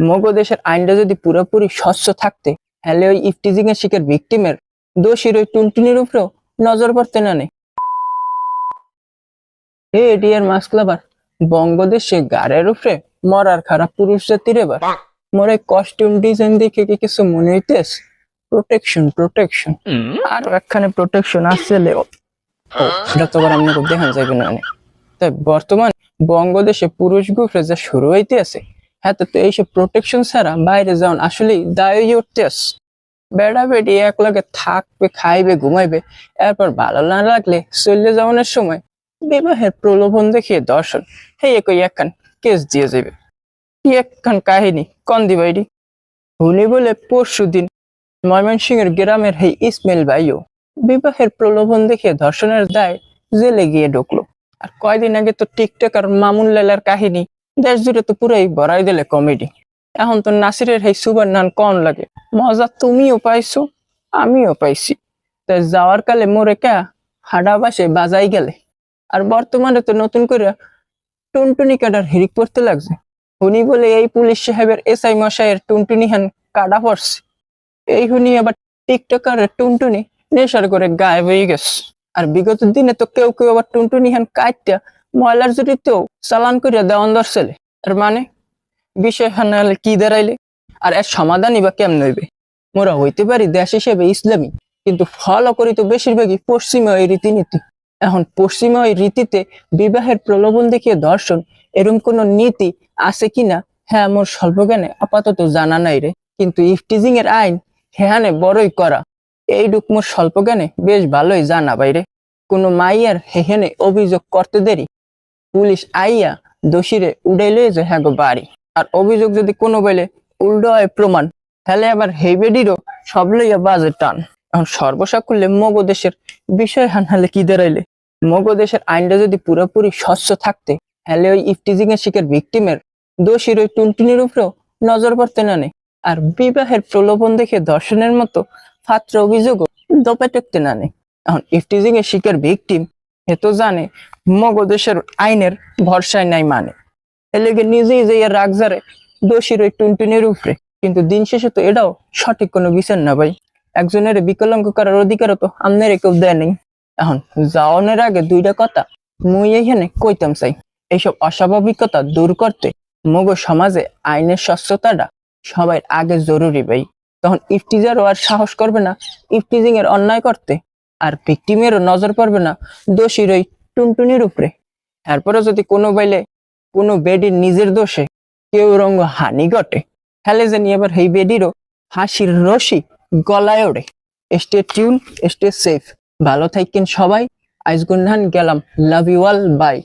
মগো দেশের আইনটা যদি পুরোপুরি স্বচ্ছ থাকতে, হলে ওই ইফটিজিং এর শিকার ভিকটিমের দোষীর ওই টুনটুনির উপরেও নজর পড়তে না নেই। হে ডিয়ার মাস্কলাবার, বঙ্গদেশে গাড়ের উপরে মরার খারাপ পুরুষ জাতির এবার মোর এই কস্টিউম ডিজাইন দেখে কি কিছু মনে হইতেস? প্রোটেকশন প্রোটেকশন আর একখানে প্রোটেকশন আসলে এটা তো আবার আমি দেখান যাবে না। তাই বর্তমান বঙ্গদেশে পুরুষ গ্রুপে যা শুরু হইতে আছে, হ্যাঁ তো এইসব প্রোটেকশন ছাড়া বাইরে যাওয়ান আসলেই দায় হয়ে উঠতে আস। বেড়া বেড়ি এক লগে থাকবে, খাইবে, ঘুমাইবে, এরপর ভালো না লাগলে চলে যাওয়ানোর সময় বিবাহের প্রলোভন দেখিয়ে দর্শন হে একই একখান কেস দিয়ে যাবে। কি একখান কাহিনী কন দিবাইডি। হুনি বলে পরশু দিন ময়মনসিংহের গ্রামের হেই ইসমাইল ভাইও বিবাহের প্রলোভন দেখিয়ে ধর্ষণের দায় জেলে গিয়ে ঢুকলো। আর কয়দিন আগে তো টিকটক আর মামুন লালার কাহিনী দেশ জুড়ে তো পুরাই ভরাই দিলে কমেডি। এখন তো নাসিরের হেই সুবার নান কন লাগে, মজা তুমিও পাইছো আমিও পাইছি। তাই যাওয়ার কালে মোরে কা হাডা বাসে বাজাই গেলে। আর বর্তমানে তো নতুন করে টুনটুনি কাটার হিরিক পড়তে লাগছে। উনি বলে এই পুলিশ সাহেবের এসআই মশাইয়ের টুনটুনি হান কাটা পড়ছে। এই হুনি আবার টিকটকার টুনটুনি নেশার করে গায়েব হয়ে গেছে। আর বিগত দিনে তো কেউ কেউ আবার টুনটুনি হান কাটটা ময়লার জুড়িতেও চালান করিয়া দেওয়ান ধরছেলে। আর মানে বিষয় হানালে কি দাঁড়াইলে আর এর সমাধানই বা কেমন হইবে? মোরা হইতে পারি দেশ হিসেবে ইসলামী, কিন্তু ফলো করি তো বেশিরভাগই পশ্চিমা এই রীতিনীতি। এখন পশ্চিমা ওই রীতিতে বিবাহের প্রলোভন দেখিয়ে ধর্ষণ এরকম কোন নীতি আছে কিনা হ্যাঁ মোর স্বল্প জ্ঞানে আপাতত জানা নাই রে। কিন্তু ইফটিজিং এর আইন হ্যাঁ বড়ই করা এইটুক মোর স্বল্প জ্ঞানে বেশ ভালোই জানা বাইরে। কোনো মাইয়ার হেহেনে অভিযোগ করতে দেরি পুলিশ আইয়া দোষীরে উড়াই লয়ে যায় হ্যাঁ গো বাড়ি। আর অভিযোগ যদি কোনো বেলে উল্টো হয় প্রমাণ, তাহলে আবার হেবেডিরও সব লইয়া বাজে টান। এখন সর্বসাকুল্যে মগো দেশের বিষয় হানহালে কি দাঁড়াইলে মগো দেশের আইনটা যদি পুরোপুরি স্বচ্ছ থাকতে, হলে ওই ইফটিজিং এর শিকার ভিকটিমের দোষীর ওই টুনটুনির উপরেও নজর পড়তে না নেই। আর বিবাহের প্রলোভন দেখে ধর্ষণের মতো ফাত্র অভিযোগও দপে টেকতে না নেই। এখন ইফটিজিং এর শিকার ভিকটিম এ তো জানে মগো দেশের আইনের ভরসায় নাই, মানে এলেগে নিজেই যে রাগ জারে দোষীর ওই টুনটুনির উপরে। কিন্তু দিন শেষে তো এটাও সঠিক কোনো বিচার না ভাই। একজনের বিকলাঙ্গ করার অধিকারও তো আমনের কেউ দেয় নেই। এখন যাওয়ানোর আগে দুইটা কথা মুই এখানে কইতাম চাই। এইসব অস্বাভাবিকতা দূর করতে মগো সমাজে আইনের স্বচ্ছতাটা সবাই আগে জরুরি ভাই। তখন ইফটিজারও আর সাহস করবে না ইফটিজিং এর অন্যায় করতে, আর ভিকটিমেরও নজর পড়বে না দোষীর ওই টুনটুনির উপরে। এরপরে যদি কোনো বাইলে কোনো বেডির নিজের দোষে কেউ রঙ্গ হানি ঘটে, হেলে জানি এবার এই বেডিরও হাসির রশি গলায় ওড়ে। স্টে টিউন, স্টে সেফ, ভালো থাকেন সবাই। আইজ গুন্নান গেলাম, লাভ ইউ অল, বাই।